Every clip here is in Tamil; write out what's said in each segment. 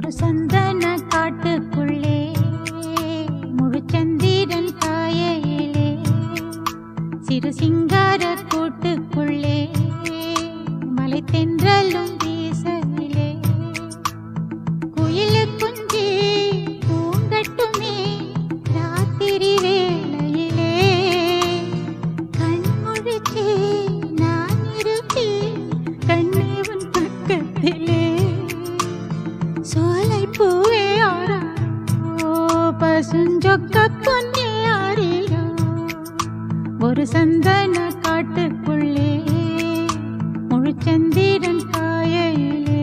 ஒரு சந்தன காட்டுக்குள்ளே முழுச்சந்திரன் காயையிலே சிறு சிங்கார கூட்டுக்குள்ளே மலை தென்றலும் வீசையிலே குயிலு குஞ்சி பூங்கட்டுமே ராத்திரி வேளையிலே கண்முழிச்சே நான் இருப்பேன் கண்ணே உன் பக்கத்திலே சோலை பூவே ஆரோ பசுஞ்சொக்க பொன்னே ஆரிரோ ஒரு சந்தன காட்டுக்குள்ளே முழுச்சந்திரன் காயையிலே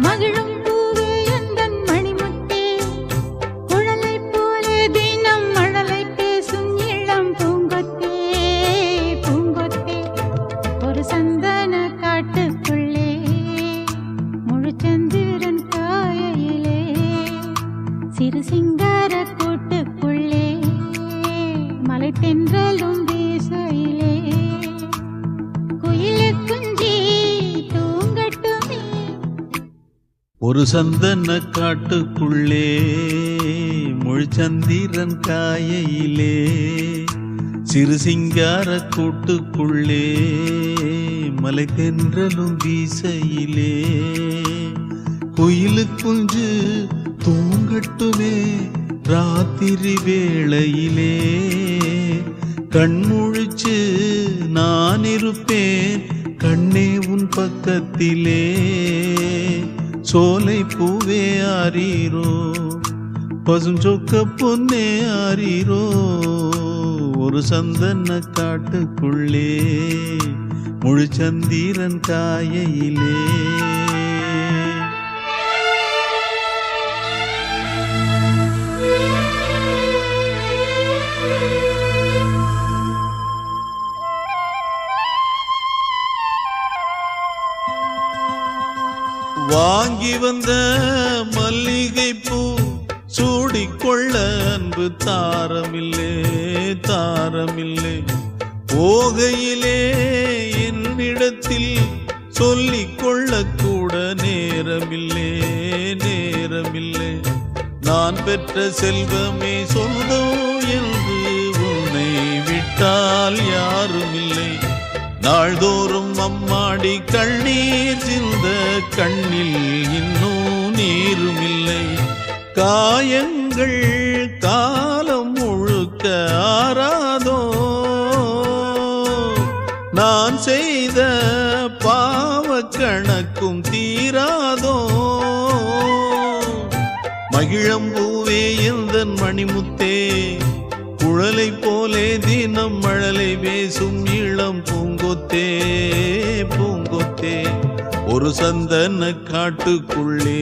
மகிழும் பூவே எந்தன் மணிமுத்தே குழலை போலே தினம் மழலை பேசும் இளம் பூங்கொத்தே பூங்கொத்தே ஒரு சந்தன காட்டுக்குள்ளே முழுச்சந்திரன் காயையிலே சிறு சிங்கார கூட்டுக்குள்ளே மலை தென்றலும் வீசையிலே குயிலு குஞ்சி தூங்கட்டுமே ஒரு சந்தன காட்டுக்குள்ளே முழுச்சந்திரன் காயையிலே சிறு சிங்கார கூட்டுக்குள்ளே மலை தென்றலும் வீசையிலே குயிலு குஞ்சு தூங்கட்டுமே ராத்திரி வேளையிலே கண்முழிச்சு நான் இருப்பேன் கண்ணே உன் பக்கத்திலே சோலை பூவே ஆரீரோ பசுஞ்சொக்க பொன்னே ஆரீரோ ஒரு சந்தன காட்டுக்குள்ளே முழுச்சந்திரன் காயையிலே வாங்கி வந்த மல்லிகை பூ சூடிக்கொள்ள அன்பு தாரமில்லே தாரமில்லை போகையிலே என்னிடத்தில் சொல்லிக்கொள்ள கூட நேரமில்லை நேரமில்லை நான் பெற்ற செல்வமே சொந்தம் என்று உன்னை விட்டால் யாருமில்லை நாள்தோறும் அம்மாடி கண்ணீர் சிந்த கண்ணில் இன்னும் நீருமில்லை காயங்கள் காலம் முழுக்க ஆறாதோ நான் செய்த பாவ கணக்கும் தீராதோ மகிழம்பூவே எந்தன் மணிமுத்தே குழலை போலே தினம் மழலை பேசும் இளம் பூங்கொத்தே பூங்கொத்தே ஒரு சந்தன காட்டுக்குள்ளே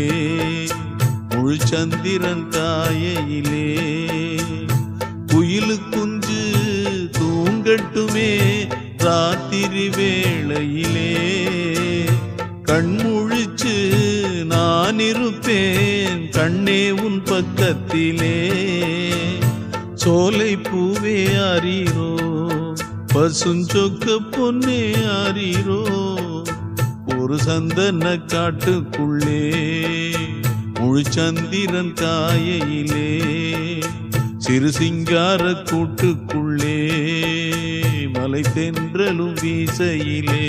முழுச்சந்திரன் காயையிலே குயிலு குஞ்சு தூங்கட்டுமே ராத்திரி வேளையிலே கண்முழிச்சு நான் இருப்பேன் கண்ணே உன் பக்கத்திலே சோலை பூவே ஆரீரோ பசுஞ்சொக்க பொன்னே ஆரீரோ ஒரு சந்தன காட்டுக்குள்ளே முழுச்சந்திரன் காயையிலே சிறு சிங்கார கூட்டுக்குள்ளே மலை தென்றலும் வீசையிலே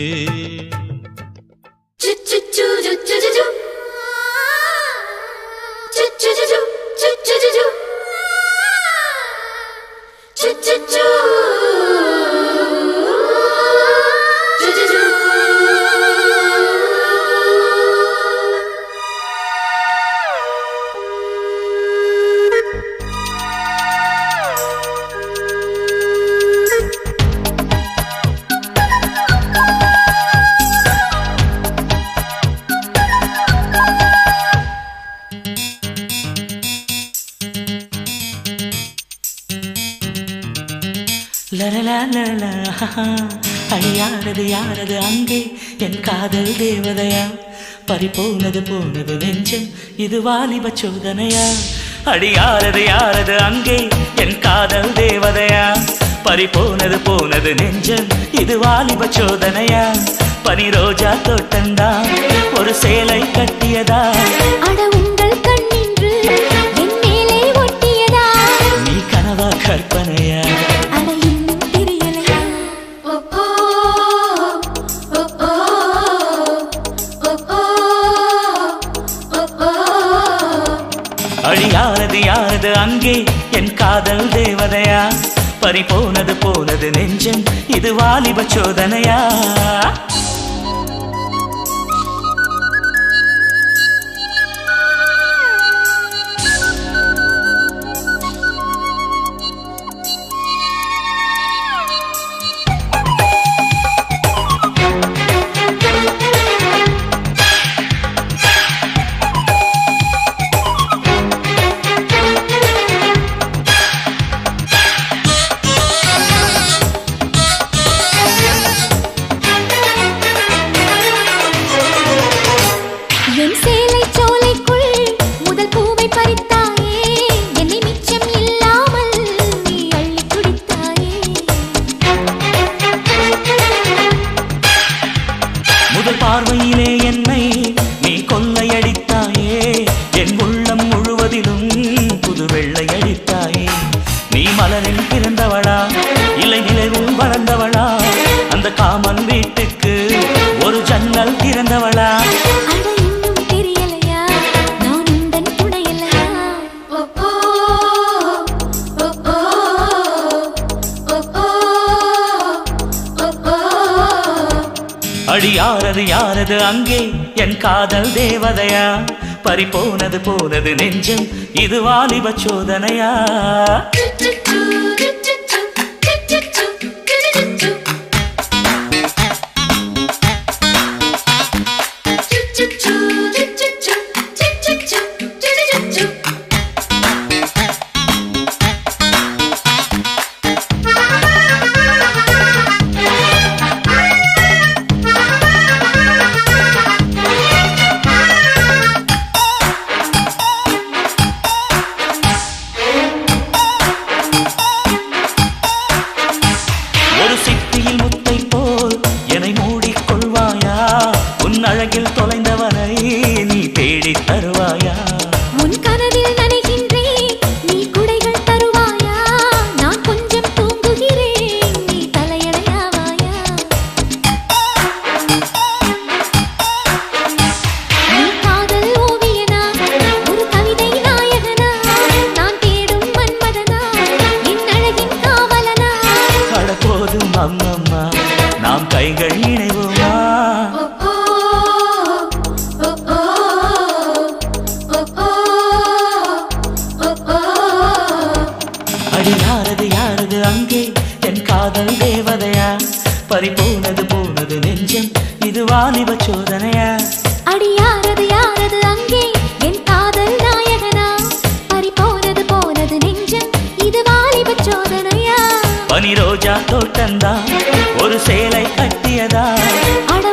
அழியாரது யாரது அங்கே என் காதல் தேவதையா பறிபோனது போனது நெஞ்சம் இது வாலிப சோதனையா அடியாரது யாரது அங்கே என் காதல் தேவதையா பறிபோனது போனது நெஞ்சம் இது வாலிப சோதனையா பனி ரோஜா தோட்டந்தா ஒரு சேலை கட்டியதா அட உங்கள் கண்ணின்று என் மேலே ஒட்டியதா நீ கனவா கற்பனையா அட இன்னும் தெரியலையா அழியாரது யாரது அங்கே என் காதல் தேவதையா பறிபோனது போனது நெஞ்சம் இது வாலிப சோதனையா என் சேலை சோலைக்குள் முதல் பூவை பறித்தாயே என்னை மிச்சம் இல்லாமல் நீ அள்ளி குடித்தாயே முதல் பார்வையிலே என்னை நீ கொள்ளையடித்தாயே என் உள்ளம் முழுவதிலும் புது வெள்ளை அடித்தாயே நீ மலரில் பிறந்தவளா இலை நிலவில் வளர்ந்தவளா அந்த காமன் வீட்டுக்கு ஒரு ஜன்னல் திறந்தவளா அட இன்னும் தெரியலையா நான் உந்தன் துணையலையா அடியாரது யாரது அங்கே என் காதல் தேவதையா பறிபோனது போனது நெஞ்சம் இது வாலிப சோதனையா ஒரு சிப்பியில் முத்தை போல் என்னை மூடிக்கொள்வாயா உன் அழகில் தொலைந்தவனை நீ தேடி தருவாயா உன் கனவில் நனைகின்றேன் நீ குடைகள் தருவாயா நான் கொஞ்சம் தூங்குகிறேன் நீ தலையணையாவாயா நீ காதல் ஓவியனா ஒரு கவிதை நாயகனா நான் தேடும் மன்மதனா என் அழகின் காவலனா அட போதும் அம்மம்மா நாம் கைகள் இணைவோமா அடியாரது யாரது அங்கே என் காதல் தேவதையா பறிபோனது போனது நெஞ்சம் இது வாலிப சோதனையா அடியாரது யாரது அங்கே என் காதல் நாயகனா பறிபோனது போனது நெஞ்சம் இது வாலிப சோதனையா பனி ரோஜா தோட்டந்தா ஒரு சேலை கட்டியதா அட